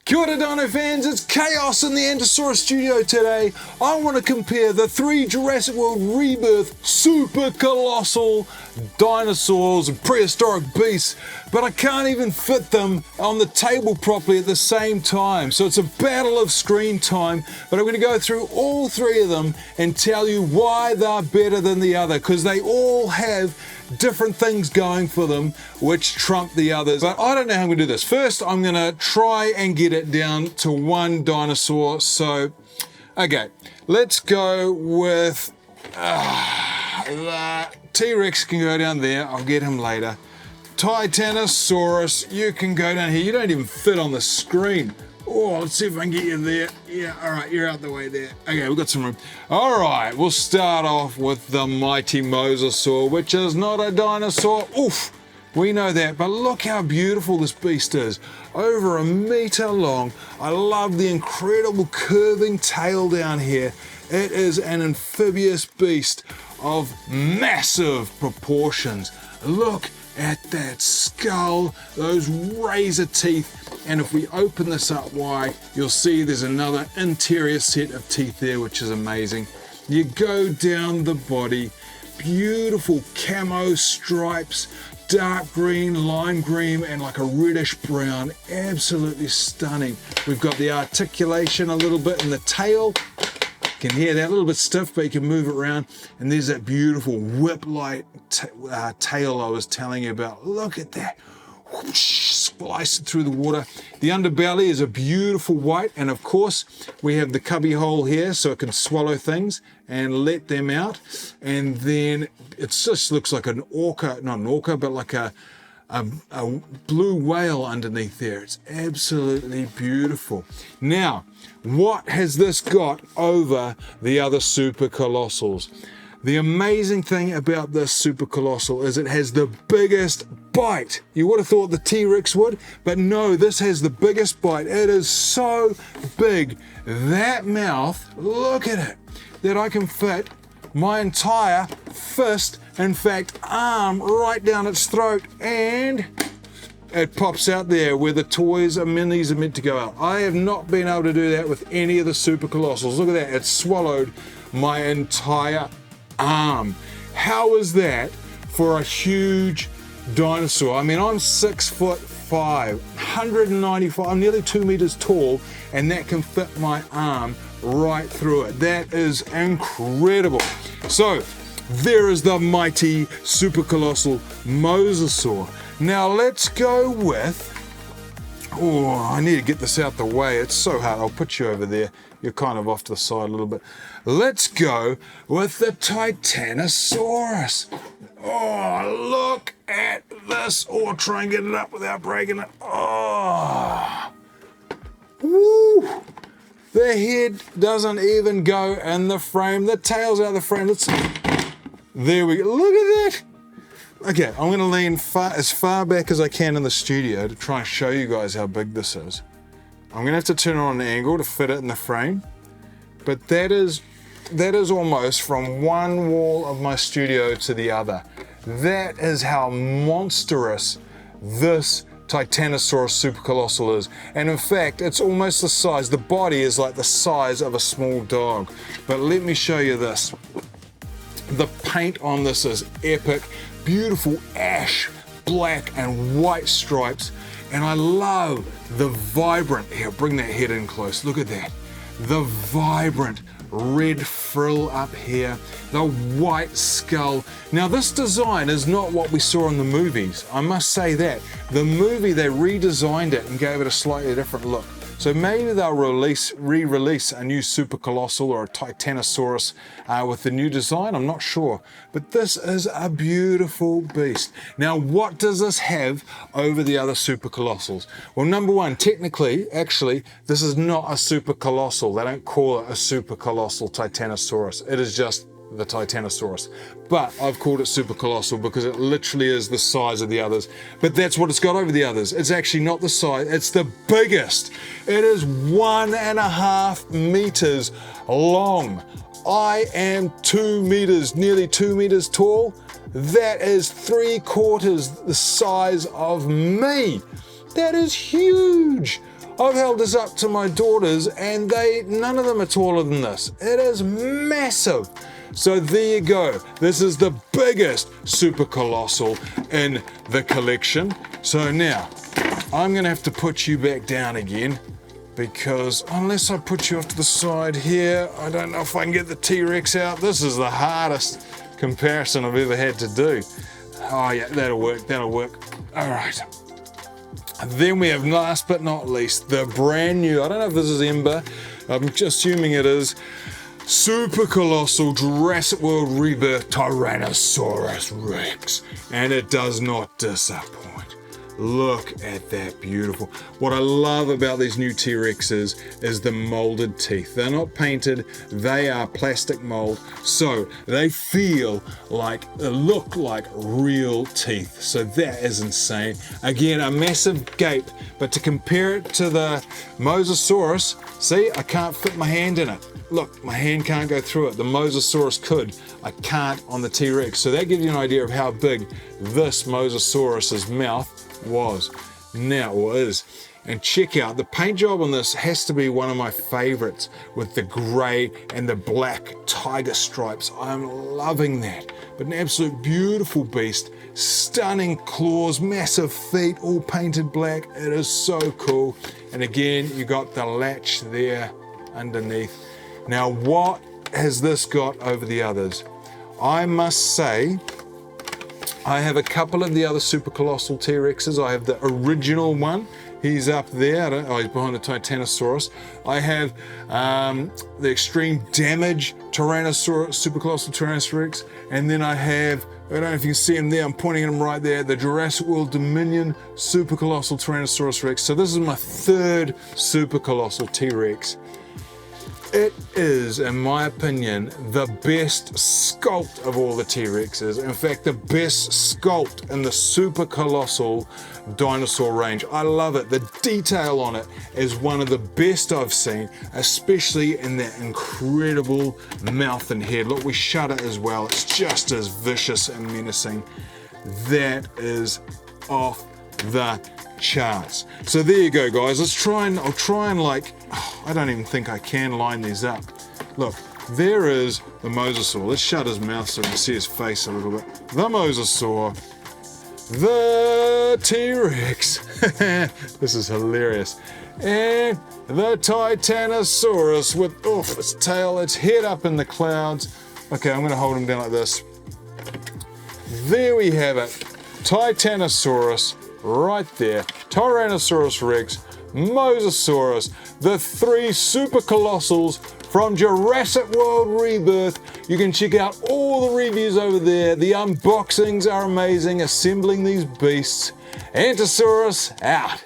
Kia ora Dino Fans, it's Chaos in the Antosaurus studio today. I want to compare the 3 Jurassic World Rebirth super colossal dinosaurs and prehistoric beasts, but I can't even fit them on the table properly at the same time. So it's a battle of screen time, but I'm going to go through all 3 of them and tell you why they're better than the other, because they all have different things going for them which trump the others. But I don't know how I'm going to do this. First, I'm going to try and get it down to one dinosaur. So, okay, let's go with the T-Rex can go down there. I'll get him later. Tyrannosaurus, you can go down here. You don't even fit on the screen. Oh, let's see if I can get you there. Yeah, all right, you're out the way there. Okay, we've got some room. All right, we'll start off with the mighty Mosasaurus, which is not a dinosaur. Oof, we know that, but look how beautiful this beast is. Over 1 meter long. I love the incredible curving tail down here. It is an amphibious beast of massive proportions. Look at that skull, those razor teeth, and if we open this up wide, you'll see there's another interior set of teeth there, which is amazing. You go down the body, beautiful camo stripes, dark green, lime green, and like a reddish brown, absolutely stunning. We've got the articulation a little bit in the tail. You can hear that a little bit stiff, but you can move it around. And there's that beautiful whip-like tail I was telling you about. Look at that. Whoosh, splice it through the water. The underbelly is a beautiful white, and of course we have the cubby hole here so it can swallow things and let them out. And then it just looks like an orca, not an orca, but like a blue whale underneath there. It's absolutely beautiful. Now, what has this got over the other super colossals? The amazing thing about this super colossal is it has the biggest bite. You would have thought the T-Rex would, but no, this has the biggest bite. It is so big, that mouth, look at it, that I can fit my entire fist, in fact arm, right down its throat, and it pops out there where the toys and minis are meant to go out. I have not been able to do that with any of the super colossals. Look at that, it swallowed my entire arm. How is that for a huge dinosaur? I mean, I'm 6'5", 195, I'm nearly 2 meters tall, and that can fit my arm right through it. That is incredible. So there is the mighty super colossal Mosasaur. Now let's go with, oh, I need to get this out the way. It's so hard. I'll put you over there. You're kind of off to the side a little bit. Let's go with the Tyrannosaurus. Oh, look at this. Oh, I'll try and get it up without breaking it. Oh, woo. The head doesn't even go in the frame. The tail's out of the frame. There we go. Look at that. Okay, I'm going to lean as far back as I can in the studio to try and show you guys how big this is. I'm going to have to turn it on an angle to fit it in the frame, but that is almost from one wall of my studio to the other. That is how monstrous this Tyrannosaurus super colossal is. And in fact, it's almost the size, the body is like the size of a small dog. But let me show you this. The paint on this is epic. Beautiful ash, black and white stripes. And I love the vibrant, here, bring that head in close, look at that. The vibrant red frill up here, the white skull. Now this design is not what we saw in the movies, I must say that. The movie, they redesigned it and gave it a slightly different look. So maybe they'll re-release a new super colossal or a Tyrannosaurus with the new design, I'm not sure. But this is a beautiful beast. Now, what does this have over the other super colossals? Well, number one, technically, actually, this is not a super colossal. They don't call it a super colossal Tyrannosaurus. It is just the Tyrannosaurus. But I've called it super colossal because it literally is the size of the others. But that's what it's got over the others. It's actually not the size, it's the biggest. It is 1.5 meters long. I am 2 meters, nearly 2 meters tall. That is 3/4 the size of me. That is huge. I've held this up to my daughters and none of them are taller than this. It is massive. So there you go. This is the biggest super colossal in the collection. So now, I'm gonna have to put you back down again, because unless I put you off to the side here, I don't know if I can get the T-Rex out. This is the hardest comparison I've ever had to do. Oh yeah, that'll work. All right. Then we have, last but not least, the brand new, I don't know if this is Ember, I'm just assuming it is, super colossal Jurassic World Rebirth Tyrannosaurus Rex. And it does not disappoint. Look at that beautiful. What I love about these new T-Rexes is the molded teeth. They're not painted, they are plastic mold, so they feel like, look like real teeth. So that is insane. Again, a massive gape, but to compare it to the Mosasaurus, see, I can't fit my hand in it. Look, my hand can't go through it. The Mosasaurus could. I can't on the T-Rex. So that gives you an idea of how big this Mosasaurus's mouth was now, or is. And check out the paint job on this, has to be one of my favorites, with the gray and the black tiger stripes. I'm loving that. But an absolute beautiful beast, stunning claws, massive feet, all painted black. It is so cool. And again, you got the latch there underneath. Now, what has this got over the others? I must say, I have a couple of the other super colossal T-Rexes. I have the original one. He's up there. I don't know, he's behind the Titanosaurus. I have the extreme damage Tyrannosaurus, super colossal Tyrannosaurus. And then I have, I don't know if you can see him there, I'm pointing at him right there, the Jurassic World Dominion super colossal Tyrannosaurus Rex. So this is my third super colossal T-Rex. It is, in my opinion, the best sculpt of all the T-Rexes. In fact, the best sculpt in the super colossal dinosaur range. I love it. The detail on it is one of the best I've seen, especially in that incredible mouth and head. Look, we shut it as well. It's just as vicious and menacing. That is off the charts. So there you go, guys. I'll try and like, I don't even think I can line these up. Look, there is the Mosasaur. Let's shut his mouth so we can see his face a little bit. The Mosasaur, the T-Rex. This is hilarious. And the Titanosaurus with its tail, its head up in the clouds. Okay, I'm gonna hold him down like this. There we have it. Titanosaurus right there. Tyrannosaurus Rex, Mosasaurus, the three super colossals from Jurassic World Rebirth. You can check out all the reviews over there. The unboxings are amazing, assembling these beasts. Antosaurus out.